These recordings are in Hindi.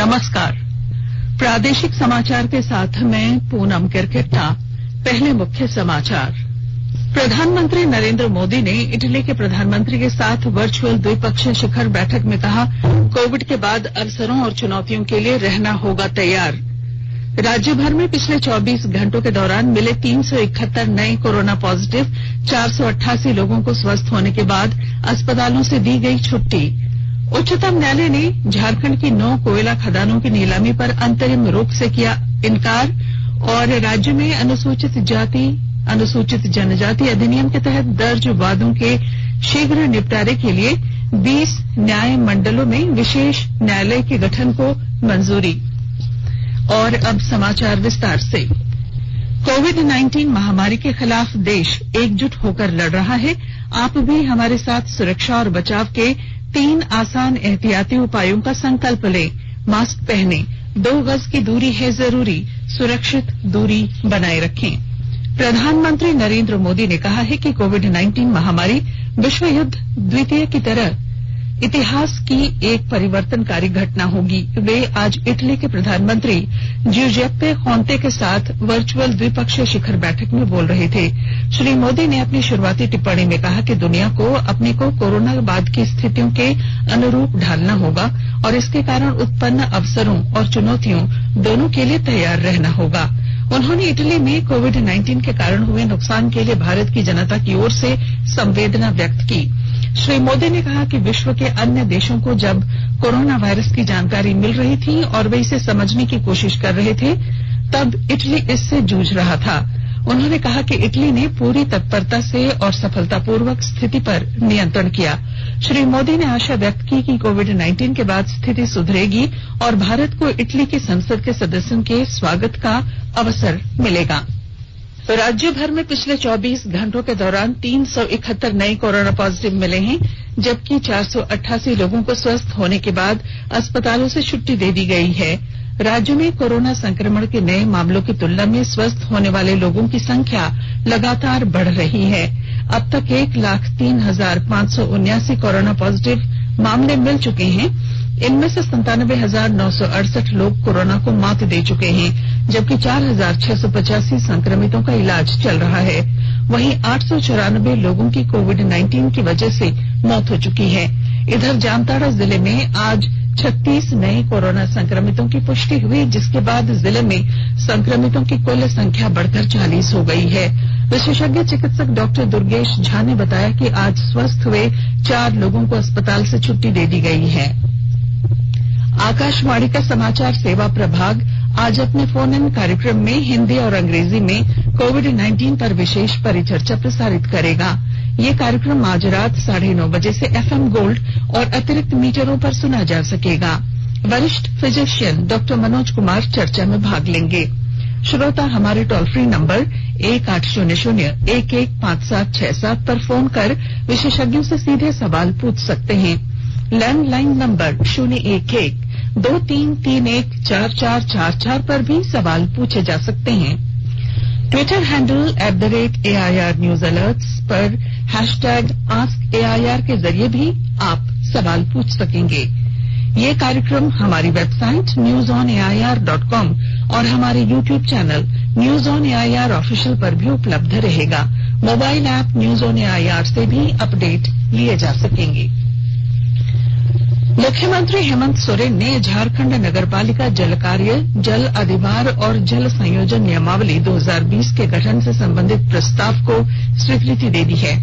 नमस्कार। प्रादेशिक समाचार के साथ मैं पूनम किरकिट्टा। पहले मुख्य समाचार। प्रधानमंत्री नरेंद्र मोदी ने इटली के प्रधानमंत्री के साथ वर्चुअल द्विपक्षीय शिखर बैठक में कहा, कोविड के बाद अवसरों और चुनौतियों के लिए रहना होगा तैयार। राज्य भर में पिछले 24 घंटों के दौरान मिले 371 नए कोरोना पॉजिटिव, 488 लोगों को स्वस्थ होने के बाद अस्पतालों से दी गई छुट्टी। उच्चतम न्यायालय ने झारखंड की 9 कोयला खदानों की नीलामी पर अंतरिम रोक से किया इनकार और राज्य में अनुसूचित जाति अनुसूचित जनजाति अधिनियम के तहत दर्ज वादों के शीघ्र निपटारे के लिए 20 न्याय मंडलों में विशेष न्यायालय के गठन को मंजूरी। और अब समाचार विस्तार से। कोविड-19 महामारी के खिलाफ देश एकजुट होकर लड़ रहा है। आप भी हमारे साथ सुरक्षा और बचाव के 3 आसान एहतियाती उपायों का संकल्प लें। मास्क पहनें, 2 गज की दूरी है जरूरी, सुरक्षित दूरी बनाए रखें। प्रधानमंत्री नरेंद्र मोदी ने कहा है कि कोविड-19 महामारी विश्व युद्ध द्वितीय की तरह इतिहास की एक परिवर्तनकारी घटना होगी। वे आज इटली के प्रधानमंत्री ज्यूजेप्पे कोंते के साथ वर्चुअल द्विपक्षीय शिखर बैठक में बोल रहे थे। श्री मोदी ने अपनी शुरुआती टिप्पणी में कहा कि दुनिया को अपने को कोरोना बाद की स्थितियों के अनुरूप ढालना होगा और इसके कारण उत्पन्न अवसरों और चुनौतियों दोनों के लिए तैयार रहना होगा। उन्होंने इटली में कोविड-19 के कारण हुए नुकसान के लिए भारत की जनता की ओर से संवेदना व्यक्त की। श्री मोदी ने कहा कि विश्व के अन्य देशों को जब कोरोना वायरस की जानकारी मिल रही थी और वे इसे समझने की कोशिश कर रहे थे, तब इटली इससे जूझ रहा था। उन्होंने कहा कि इटली ने पूरी तत्परता से और सफलतापूर्वक स्थिति पर नियंत्रण किया। श्री मोदी ने आशा व्यक्त की कि कोविड-19 के बाद स्थिति सुधरेगी और भारत को इटली की संसद के सदस्यों के स्वागत का अवसर मिलेगा। राज्य भर में पिछले 24 घंटों के दौरान 371 नए कोरोना पॉजिटिव मिले हैं, जबकि 488 लोगों को स्वस्थ होने के बाद अस्पतालों से छुट्टी दे दी गई है। राज्य में कोरोना संक्रमण के नए मामलों की तुलना में स्वस्थ होने वाले लोगों की संख्या लगातार बढ़ रही है। अब तक 1,03,579 कोरोना पॉजिटिव मामले मिल चुके हैं। इनमें से 97,968 लोग कोरोना को मात दे चुके हैं, जबकि 4,685 संक्रमितों का इलाज चल रहा है। वहीं 894 लोगों की कोविड-19 की वजह से मौत हो चुकी है। इधर जामताड़ा जिले में आज 36 नए कोरोना संक्रमितों की पुष्टि हुई, जिसके बाद जिले में संक्रमितों की कुल संख्या बढ़कर 40 हो गई है। विशेषज्ञ चिकित्सक डॉक्टर दुर्गेश झा ने बताया कि आज स्वस्थ हुए 4 लोगों को अस्पताल से छुट्टी दे दी गई है। आकाशवाणी का समाचार सेवा प्रभाग आज अपने फोन इन कार्यक्रम में हिंदी और अंग्रेजी में कोविड-19 पर विशेष परिचर्चा प्रसारित करेगा। ये कार्यक्रम आज रात 9:30 बजे से FM गोल्ड और अतिरिक्त मीटरों पर सुना जा सकेगा। वरिष्ठ फिजिशियन डॉक्टर मनोज कुमार चर्चा में भाग लेंगे। श्रोता हमारे टोल फ्री नंबर 1800-115767 पर फोन कर विशेषज्ञों से सीधे सवाल पूछ सकते हैं। लैंडलाइन नंबर 011-2331-4444 पर भी सवाल पूछे जा सकते हैं। Twitter handle @AIR news alerts पर #AskAIR के जरिए भी आप सवाल पूछ सकेंगे। ये कार्यक्रम हमारी वेबसाइट newsonair.com और हमारे YouTube channel news on AIR official पर भी उपलब्ध रहेगा। Mobile app news on AIR से भी अपडेट लिए जा सकेंगे। मुख्यमंत्री हेमंत सोरेन ने झारखंड नगरपालिका जल कार्य, जल अधिभार और जल संयोजन नियमावली 2020 के गठन से संबंधित प्रस्ताव को स्वीकृति दे दी है।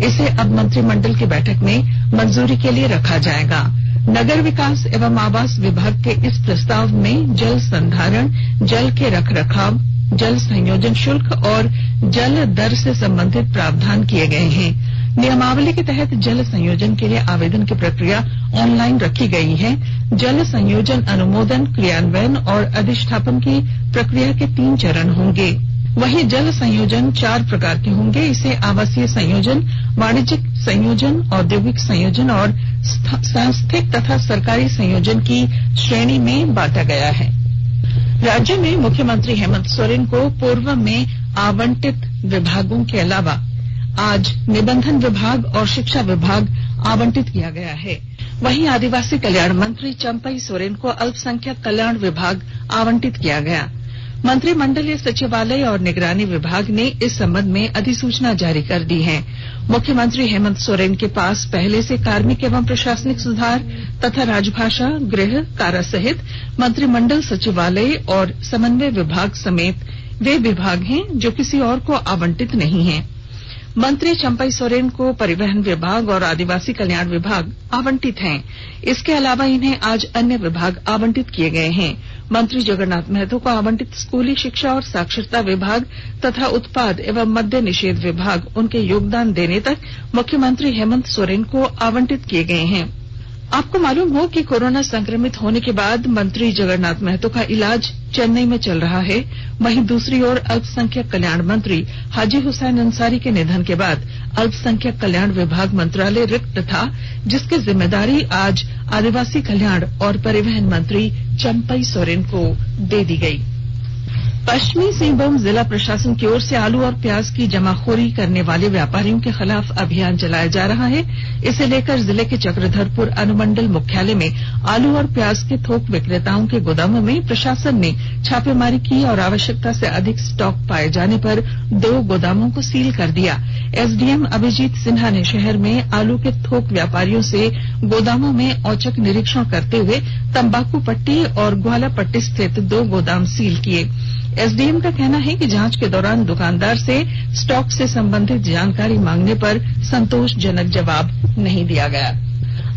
इसे अब मंत्रिमंडल की बैठक में मंजूरी के लिए रखा जाएगा। नगर विकास एवं आवास विभाग के इस प्रस्ताव में जल संधारण, जल के रखरखाव, जल संयोजन शुल्क और जल दर से संबंधित प्रावधान किए गए हैं। नियमावली के तहत जल संयोजन के लिए आवेदन की प्रक्रिया ऑनलाइन रखी गई है। जल संयोजन अनुमोदन, क्रियान्वयन और अधिष्ठापन की प्रक्रिया के 3 चरण होंगे। वहीं जल संयोजन 4 प्रकार के होंगे। इसे आवासीय संयोजन, वाणिज्यिक संयोजन, औद्योगिक संयोजन और सांस्थिक तथा सरकारी संयोजन की श्रेणी में बांटा गया है। राज्य में मुख्यमंत्री हेमंत सोरेन को पूर्व में आवंटित विभागों के अलावा आज निबंधन विभाग और शिक्षा विभाग आवंटित किया गया है। वहीं आदिवासी कल्याण मंत्री चंपई सोरेन को अल्पसंख्यक कल्याण विभाग आवंटित किया गया। मंत्रिमंडलीय सचिवालय और निगरानी विभाग ने इस संबंध में अधिसूचना जारी कर दी है। मुख्यमंत्री हेमंत सोरेन के पास पहले से कार्मिक एवं प्रशासनिक सुधार तथा राजभाषा, गृह, कारा सहित मंत्रिमंडल सचिवालय और समन्वय विभाग समेत वे विभाग हैं जो किसी और को आवंटित नहीं है। मंत्री चंपई सोरेन को परिवहन विभाग और आदिवासी कल्याण विभाग आवंटित हैं। इसके अलावा इन्हें आज अन्य विभाग आवंटित किए गए हैं। मंत्री जगन्नाथ महतो को आवंटित स्कूली शिक्षा और साक्षरता विभाग तथा उत्पाद एवं मद्य निषेध विभाग उनके योगदान देने तक मुख्यमंत्री हेमंत सोरेन को आवंटित किए गए हैं। आपको मालूम हो कि कोरोना संक्रमित होने के बाद मंत्री जगन्नाथ महतो का इलाज चेन्नई में चल रहा है। वहीं दूसरी ओर अल्पसंख्यक कल्याण मंत्री हाजी हुसैन अंसारी के निधन के बाद अल्पसंख्यक कल्याण विभाग मंत्रालय रिक्त था, जिसकी जिम्मेदारी आज आदिवासी कल्याण और परिवहन मंत्री चंपई सोरेन को दे दी गई। पश्चिमी सिंहभूम जिला प्रशासन की ओर से आलू और प्याज की जमाखोरी करने वाले व्यापारियों के खिलाफ अभियान चलाया जा रहा है। इसे लेकर जिले के चक्रधरपुर अनुमंडल मुख्यालय में आलू और प्याज के थोक विक्रेताओं के गोदामों में प्रशासन ने छापेमारी की और आवश्यकता से अधिक स्टॉक पाए जाने पर 2 गोदामों को सील कर दिया। एसडीएम अभिजीत सिन्हा ने शहर में आलू के थोक व्यापारियों से गोदामों में औचक निरीक्षण करते हुए तंबाकू पट्टी और ग्वाला पट्टी स्थित 2 गोदाम सील किए। एसडीएम का कहना है कि जांच के दौरान दुकानदार से स्टॉक से संबंधित जानकारी मांगने पर संतोषजनक जवाब नहीं दिया गया।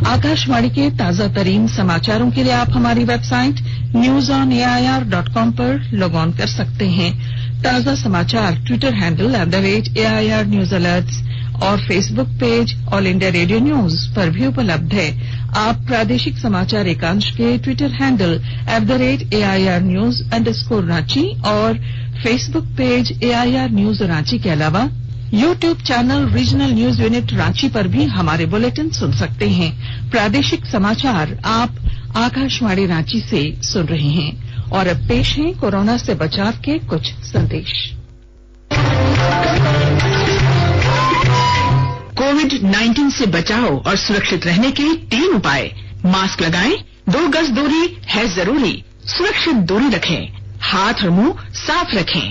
आकाशवाणी के ताजा तरीन समाचारों के लिए आप हमारी वेबसाइट newsonair.com पर लॉग ऑन कर सकते हैं। ताजा समाचार Twitter handle @AIR News Alerts और Facebook page all India radio news पर भी उपलब्ध है। आप प्रादेशिक समाचार एकांश के ट्विटर हैंडल @AIR News_रांची और Facebook page AIR News Ranchi के अलावा YouTube channel regional news unit Ranchi पर भी हमारे बुलेटिन सुन सकते हैं। प्रादेशिक समाचार आप आकाशवाणी रांची से सुन रहे हैं और अब पेश है कोरोना से बचाव के कुछ संदेश। कोविड-19 से बचाव और सुरक्षित रहने के 3 उपाय। मास्क लगाएं, 2 गज दूरी है जरूरी, सुरक्षित दूरी रखें, हाथ और मुंह साफ रखें।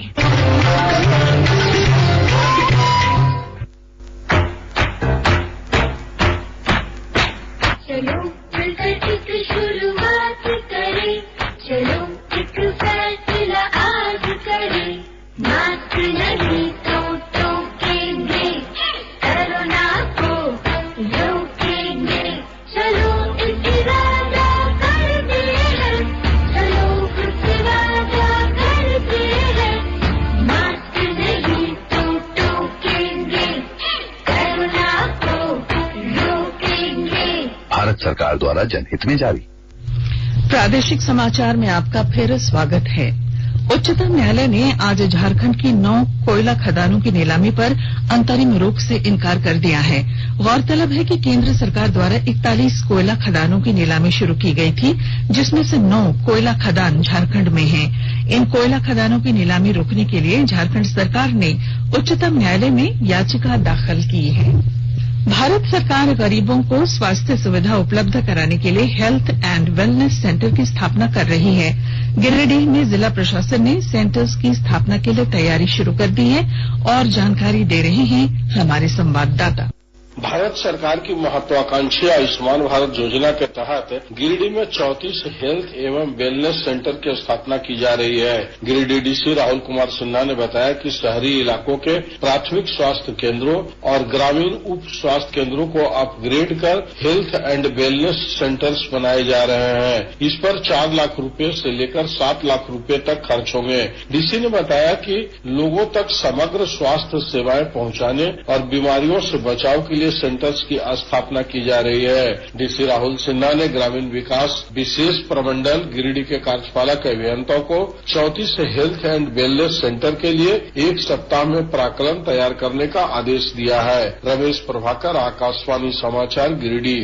चलो मिलकर एक शुरुआत करें, चलो एक फैसला आज करें, मास्क नहीं तो टोकेंगे, कोरोना को रोकेंगे, चलो एक इरादा करते हैं, चलो कुछ वादा करते हैं, मास्क नहीं तो टोकेंगे, कोरोना को रोकेंगे। भारत सरकार द्वारा जनहित में जारी। प्रादेशिक समाचार में आपका फिर स्वागत है। उच्चतम न्यायालय ने आज झारखंड की 9 कोयला खदानों की नीलामी पर अंतरिम रोक से इनकार कर दिया है। गौरतलब है कि केंद्र सरकार द्वारा 41 कोयला खदानों की नीलामी शुरू की गई थी, जिसमें से 9 कोयला खदान झारखंड में हैं। इन कोयला खदानों की नीलामी रोकने के लिए झारखंड सरकार ने उच्चतम न्यायालय में याचिका दाखिल की है। भारत सरकार गरीबों को स्वास्थ्य सुविधा उपलब्ध कराने के लिए हेल्थ एंड वेलनेस सेंटर की स्थापना कर रही है। गिरिडीह में जिला प्रशासन ने सेंटर्स की स्थापना के लिए तैयारी शुरू कर दी है और जानकारी दे रहे हैं हमारे संवाददाता। भारत सरकार की महत्वाकांक्षी आयुष्मान भारत योजना के तहत गिरिडीह में 34 हेल्थ एवं वेलनेस सेंटर की स्थापना की जा रही है। गिरिडीह डीसी राहुल कुमार सिन्हा ने बताया कि शहरी इलाकों के प्राथमिक स्वास्थ्य केंद्रों और ग्रामीण उप स्वास्थ्य केंद्रों को अपग्रेड कर हेल्थ एंड वेलनेस सेंटर्स बनाए जा रहे हैं। इस पर 4 लाख रुपए से लेकर 7 लाख रुपए तक खर्च होंगे। डीसी ने बताया कि लोगों तक समग्र स्वास्थ्य सेवाएं पहुंचाने और बीमारियों से बचाव के लिए सेंटर्स की स्थापना की जा रही है। डीसी राहुल सिन्हा ने ग्रामीण विकास विशेष प्रमंडल गिरिडीह के कार्यपालक अभियंताओं को 34 हेल्थ एंड वेलनेस सेंटर के लिए 1 सप्ताह में प्राक्कलन तैयार करने का आदेश दिया है। रमेश प्रभाकर, आकाशवाणी समाचार, गिरिडीह।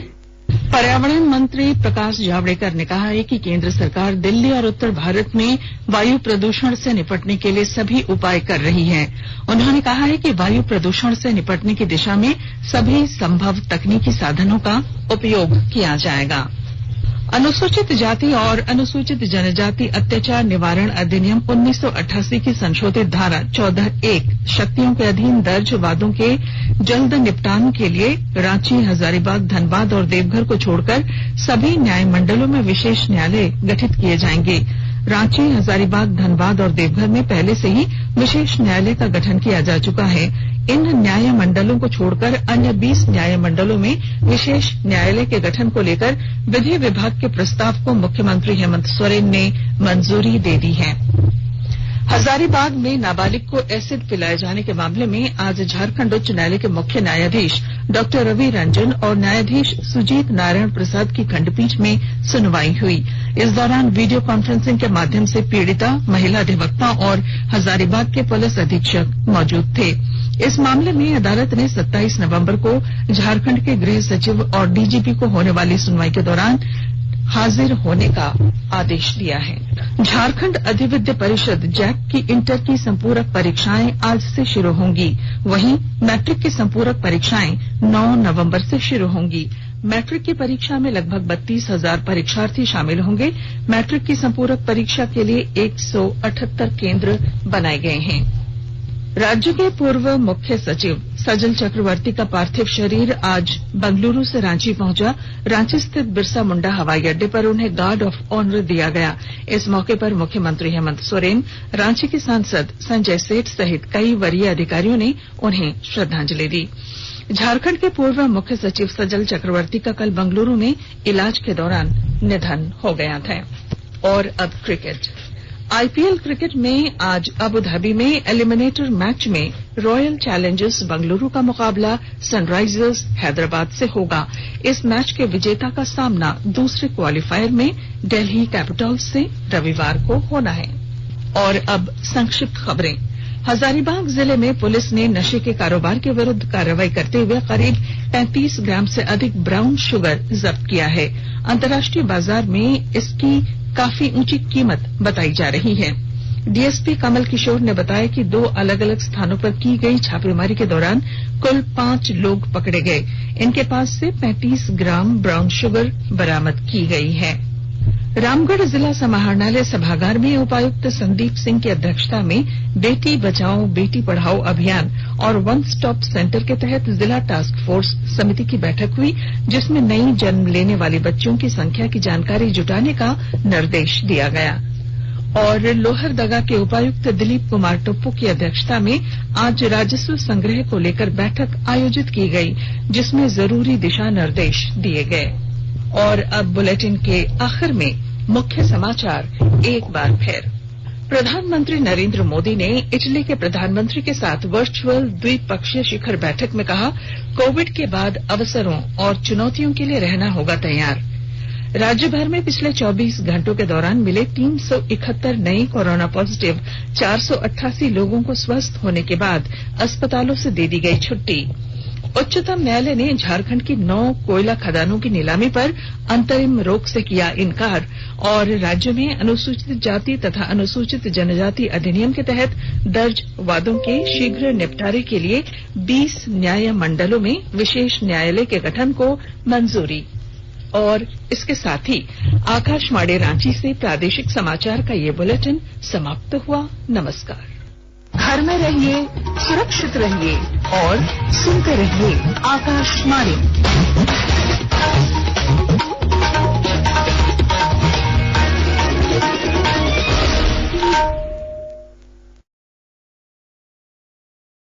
पर्यावरण मंत्री प्रकाश जावड़ेकर ने कहा है कि केंद्र सरकार दिल्ली और उत्तर भारत में वायु प्रदूषण से निपटने के लिए सभी उपाय कर रही है। उन्होंने कहा है कि वायु प्रदूषण से निपटने की दिशा में सभी संभव तकनीकी साधनों का उपयोग किया जाएगा। अनुसूचित जाति और अनुसूचित जनजाति अत्याचार निवारण अधिनियम 1988 की संशोधित धारा 14(1) शक्तियों के अधीन दर्ज वादों के जल्द निपटान के लिए रांची, हजारीबाग, धनबाद और देवघर को छोड़कर सभी न्याय मंडलों में विशेष न्यायालय गठित किए जाएंगे। रांची, हजारीबाग, धनबाद और देवघर में पहले से ही विशेष न्यायालय का गठन किया जा चुका है। इन न्याय मंडलों को छोड़कर अन्य 20 न्याय मंडलों में विशेष न्यायालय के गठन को लेकर विधि विभाग के प्रस्ताव को मुख्यमंत्री हेमंत सोरेन ने मंजूरी दे दी है। हजारीबाग में नाबालिग को एसिड पिलाए जाने के मामले में आज झारखंड उच्च न्यायालय के मुख्य न्यायाधीश डॉ रवि रंजन और न्यायाधीश सुजीत नारायण प्रसाद की खंडपीठ में सुनवाई हुई। इस दौरान वीडियो कॉन्फ्रेंसिंग के माध्यम से पीड़िता, महिला अधिवक्ता और हजारीबाग के पुलिस अधीक्षक मौजूद थे। इस मामले में अदालत ने 27 नवंबर को झारखंड के गृह सचिव और डीजीपी को होने वाली सुनवाई के दौरान हाजिर होने का आदेश दिया है। झारखंड अधिविद्य परिषद जैक की इंटर की संपूरक परीक्षाएं आज से शुरू होंगी। वहीं मैट्रिक की संपूरक परीक्षाएं 9 नवंबर से शुरू होंगी। मैट्रिक की परीक्षा में लगभग 32,000 परीक्षार्थी शामिल होंगे। मैट्रिक की संपूरक परीक्षा के लिए 178 केंद्र बनाए गए हैं। राज्य के पूर्व मुख्य सचिव सजल चक्रवर्ती का पार्थिव शरीर आज बंगलुरु से रांची पहुंचा। रांची स्थित बिरसा मुंडा हवाई अड्डे पर उन्हें गार्ड ऑफ ऑनर दिया गया। इस मौके पर मुख्यमंत्री हेमंत सोरेन, रांची के सांसद संजय सेठ सहित कई वरीय अधिकारियों ने उन्हें श्रद्धांजलि दी। झारखंड के पूर्व मुख्य सचिव सजल चक्रवर्ती का कल बंगलुरु में इलाज के दौरान निधन हो गया था। और अब क्रिकेट। आईपीएल क्रिकेट में आज अबू धाबी में एलिमिनेटर मैच में रॉयल चैलेंजर्स बंगलुरु का मुकाबला सनराइजर्स हैदराबाद से होगा। इस मैच के विजेता का सामना दूसरे क्वालिफायर में दिल्ली कैपिटल्स से रविवार को होना है। और अब संक्षिप्त खबरें। हजारीबाग जिले में पुलिस ने नशे के कारोबार के विरुद्ध कार्रवाई करते हुए करीब 35 ग्राम से अधिक ब्राउन शुगर जब्त किया है। अंतर्राष्ट्रीय बाजार में इसकी काफी ऊंची कीमत बताई जा रही है। डीएसपी कमल किशोर ने बताया कि 2 अलग अलग स्थानों पर की गई छापेमारी के दौरान कुल 5 लोग पकड़े गए। इनके पास से 35 ग्राम ब्राउन शुगर बरामद की गई है। रामगढ़ जिला समाहरणालय सभागार में उपायुक्त संदीप सिंह की अध्यक्षता में बेटी बचाओ बेटी पढ़ाओ अभियान और वन स्टॉप सेंटर के तहत जिला टास्क फोर्स समिति की बैठक हुई, जिसमें नई जन्म लेने वाली बच्चियों की संख्या की जानकारी जुटाने का निर्देश दिया गया। और लोहरदगा के उपायुक्त दिलीप कुमार टोप्पो की अध्यक्षता में आज राजस्व संग्रह को लेकर बैठक आयोजित की गई, जिसमें जरूरी दिशा निर्देश दिए गए। और अब बुलेटिन के आखिर में मुख्य समाचार एक बार फिर। प्रधानमंत्री नरेंद्र मोदी ने इटली के प्रधानमंत्री के साथ वर्चुअल द्विपक्षीय शिखर बैठक में कहा, कोविड के बाद अवसरों और चुनौतियों के लिए रहना होगा तैयार। राज्य भर में पिछले 24 घंटों के दौरान मिले 371 नए कोरोना पॉजिटिव, 488 लोगों को स्वस्थ होने के बाद अस्पतालों से दे दी गई छुट्टी। उच्चतम न्यायालय ने झारखंड की 9 कोयला खदानों की नीलामी पर अंतरिम रोक से किया इनकार और राज्य में अनुसूचित जाति तथा अनुसूचित जनजाति अधिनियम के तहत दर्ज वादों के शीघ्र निपटारे के लिए 20 न्याय मंडलों में विशेष न्यायालय के गठन को मंजूरी। और इसके साथ ही आकाशवाणी रांची से प्रादेशिक समाचार का ये बुलेटिन समाप्त हुआ। नमस्कार। घर में रहिए, सुरक्षित रहिए और सुनते रहिए आकाशवाणी।